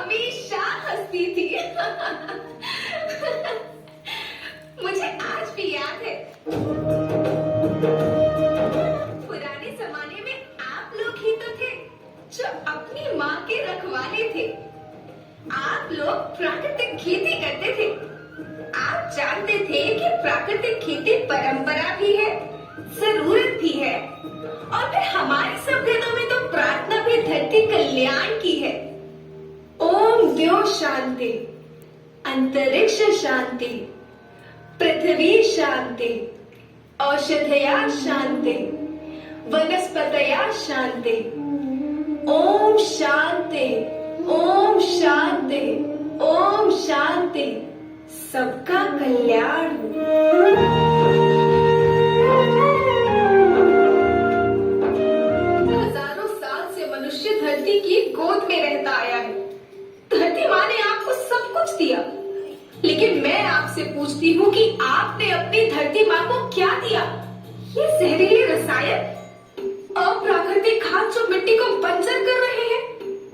हमेशा हंसती थी। मुझे आज भी याद है, पुराने जमाने में आप लोग ही तो थे जो अपनी माँ के रखवाले थे। आप लोग प्राकृतिक खेती करते थे। आप जानते थे कि प्राकृतिक खेती परंपरा भी है, जरूरत भी है, और फिर हमारी सभ्यता में तो प्रार्थना भी धरती कल्याण की है। ओम द्यो शांति, अंतरिक्ष शांति, पृथ्वी शांति, औषधया शांति, वनस्पतया शांति। ओम शांति, ओम शांति, ओम शांति। सबका कल्याण हो। हजारों साल से मनुष्य धरती की गोद में रहता आया है। धरती माँ ने आपको सब कुछ दिया, लेकिन मैं आपसे पूछती हूँ कि आपने अपनी धरती माँ को क्या दिया? ये जहरीले रसायन, अप्राकृतिक खाद जो मिट्टी को बंजर कर रहे हैं,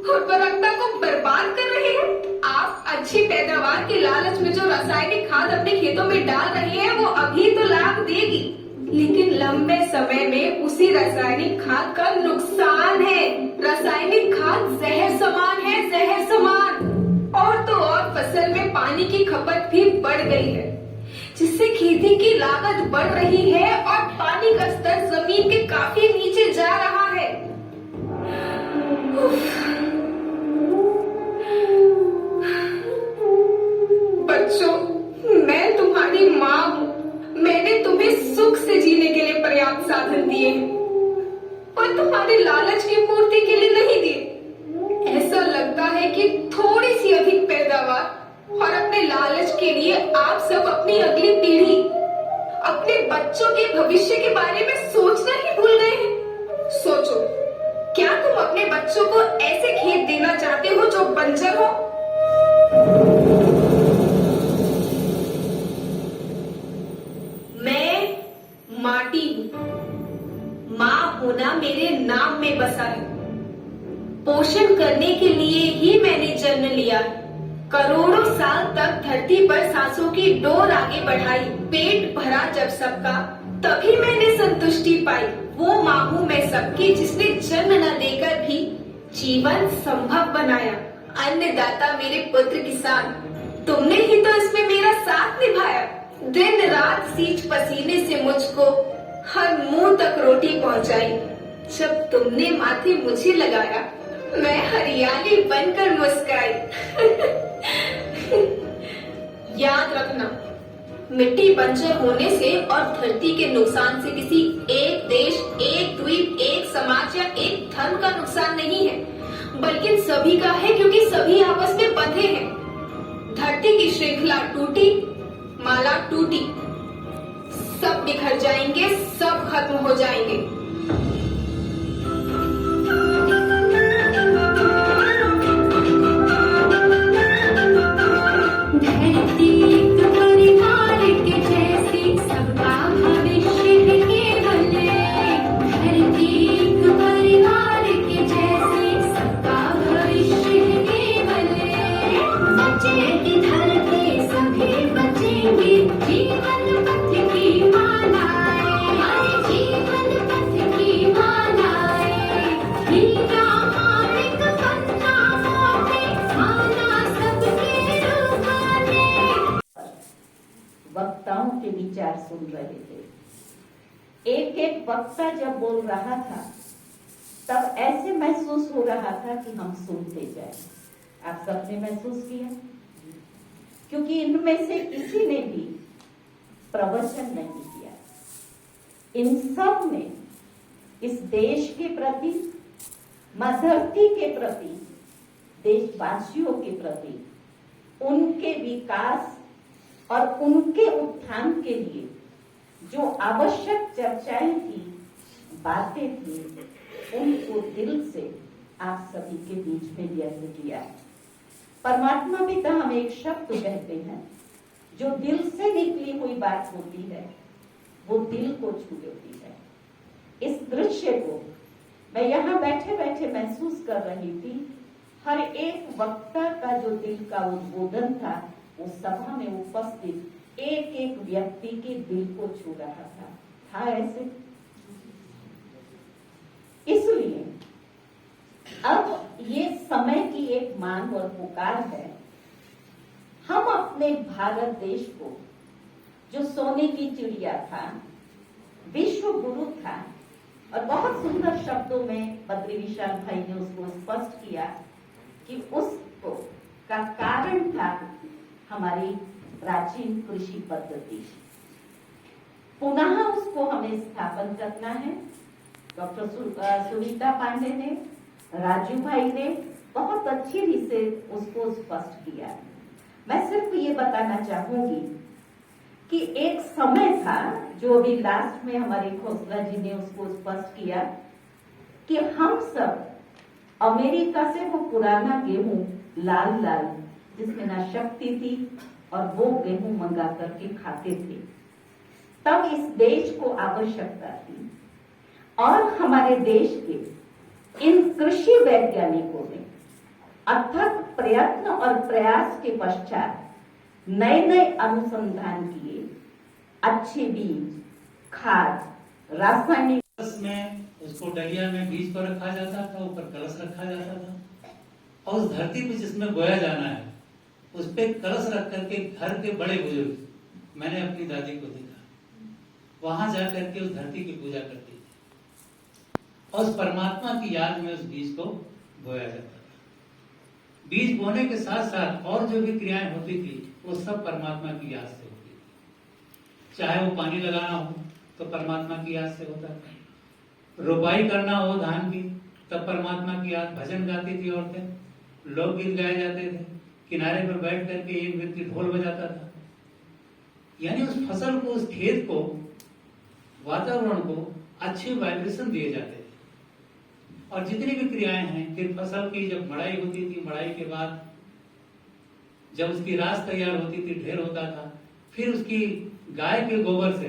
उर्वरकता को बर्बाद कर रहे हैं। आप अच्छी पैदावार के लालच में जो रासायनिक खाद अपने खेतों में डाल रहे हैं, वो अभी तो लाभ देगी, लेकिन लंबे समय में उसी रासायनिक खाद का नुकसान है। रासायनिक खाद जहर समान है, जहर समान। और तो और फसल में पानी की खपत भी बढ़ गई है, जिससे खेती की लागत बढ़ रही है और पानी का स्तर जमीन के काफी नीचे जा रहा है। बच्चों, मैं तुम्हारी माँ हूँ। मैंने तुम्हें सुख से जीने के लिए पर्याप्त साधन दिए हैं, पर तुम्हारे लालच की पूर्ति के लिए नहीं दिए। ऐसा लगता है कि थोड़ी सी अधिक पैदावार और अपने लालच के लिए आप सब अपनी अगली पीढ़ी, अपने बच्चों के भविष्य के बारे में सोचना ही भूल गए हैं। सोचो, क्या तुम अपने बच्चों को ऐसे खेत देना चाहते हो जो बंजर हो? मैं माटी हूँ। माँ होना मेरे नाम में बसा है। पोषण करने के लिए ही मैंने जन्म लिया। करोड़ों साल तक धरती पर सांसों की डोर आगे बढ़ाई। पेट भरा जब सबका, तभी मैंने संतुष्टि पाई। वो माँ हूँ मैं सबकी, जिसने जन्म न देकर भी जीवन संभव बनाया। अन्नदाता मेरे पुत्र किसान, तुमने ही तो इसमें मेरा साथ निभाया। दिन रात सींच पसीने से मुझको हर मुंह तक रोटी पहुँचाई। जब तुमने माथे मुझे लगाया, मैं हरियाली बनकर मुस्कुराई। याद रखना, मिट्टी बंजर होने से और धरती के नुकसान से किसी एक देश, एक द्वीप, एक समाज या एक धर्म का नुकसान नहीं है, बल्कि सभी का है, क्योंकि सभी आपस में बंधे हैं। धरती की श्रृंखला टूटी, माला टूटी, सब बिखर जाएंगे, सब खत्म हो जाएंगे। वक्ताओं के विचार सुन रहे थे। एक एक वक्ता जब बोल रहा था, तब ऐसे महसूस हो रहा था कि हम सुनते जाएं। आप सबने महसूस किया? क्योंकि इनमें से किसी ने भी प्रवचन नहीं किया। इन सब ने इस देश के प्रति, मां धरती के प्रति, देशवासियों के प्रति, उनके विकास और उनके उत्थान के लिए जो आवश्यक चर्चाएं थी, बातें थी, उनको दिल से आप सभी के बीच में व्यक्त किया। परमात्मा पिता हम एक शब्द कहते हैं, जो दिल से निकली हुई बात होती है, वो दिल को छू लेती है। इस दृश्य को मैं यहाँ बैठे बैठे महसूस कर रही थी हर एक वक्ता का जो दिल का उद्बोधन था वो सभा में उपस्थित एक एक व्यक्ति के दिल को छू रहा था ऐसे। इसलिए अब ये समय की एक मांग और पुकार है, हम अपने भारत देश को जो सोने की चिड़िया था, विश्व गुरु था, और बहुत सुंदर शब्दों में बद्री विशाल भाई ने उसको स्पष्ट किया कि उसको का कारण था हमारी प्राचीन कृषि पद्धति। पुनः उसको हमें स्थापन करना है। डॉक्टर सुनीता पांडे ने, राजू भाई ने बहुत अच्छी रीति से उसको स्पष्ट किया। मैं सिर्फ ये बताना चाहूंगी कि एक समय था जो अभी लास्ट में हमारे खोसला जी ने उसको स्पष्ट किया कि हम सब अमेरिका से वो पुराना गेहूं लाल लाल जिसमें ना शक्ति थी और वो गेहूं मंगा करके खाते थे। तब इस देश को आवश्यकता थी और हमारे देश के इन कृषि वैज्ञानिकों ने अथक प्रयत्न और प्रयास के पश्चात नए नए अनुसंधान किए, अच्छे बीज, खाद, रासायनिक में उसको डलिया में बीज को रखा जाता था, ऊपर कलश रखा जाता था और उस धरती पे जिसमें बोया जाना है उस पे कलश रख करके घर के बड़े बुजुर्ग, मैंने अपनी दादी को देखा, वहां जा करके उस धरती की पूजा करती थी और उस परमात्मा की याद में उस बीज को बोया जाता था। बीज बोने के साथ साथ और जो भी क्रियाएं होती थी वो सब परमात्मा की याद से होती थी। चाहे वो पानी लगाना हो तो परमात्मा की याद से होता था, रोपाई करना हो धान की तब परमात्मा की याद, भजन गाती थी औरतें, लोकगीत गाए जाते थे, किनारे पर बैठ करके एक व्यक्ति ढोल बजाता था। यानी उस फसल को, उस खेत को, वातावरण को अच्छे वाइब्रेशन दिए जाते थे। और जितनी भी क्रियाएं हैं, फिर फसल की जब मड़ाई होती थी, मड़ाई के बाद जब उसकी रास तैयार होती थी, ढेर होता था, फिर उसकी गाय के गोबर से